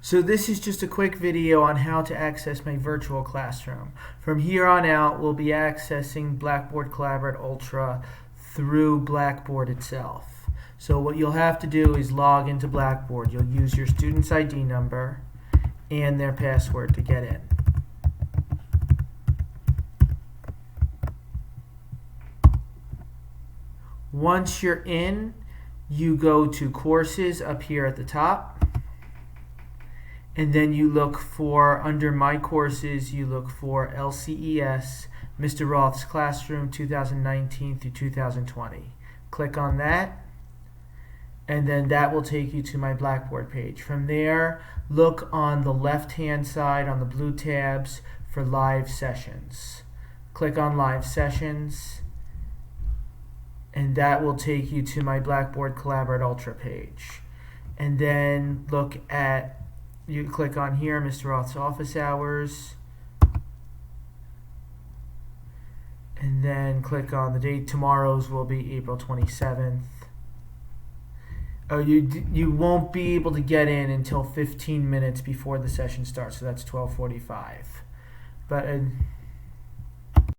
So this is just a quick video on how to access my virtual classroom. From here on out, we'll be accessing Blackboard Collaborate Ultra through Blackboard itself. So what you'll have to do is log into Blackboard. You'll use your student's ID number and their password to get in. Once you're in, you go to Courses up here at the top. And then you look for, under My Courses, you look for LCES, Mr. Roth's Classroom 2019 through 2020. Click on that, and then that will take you to my Blackboard page. From there, look on the left-hand side on the blue tabs for Live Sessions. Click on Live Sessions, and that will take you to my Blackboard Collaborate Ultra page. And then look at, you click on here, Mr. Roth's office hours, and then click on the date. Tomorrow's will be April 27th. Oh, you won't be able to get in until 15 minutes before the session starts, so that's 12:45. But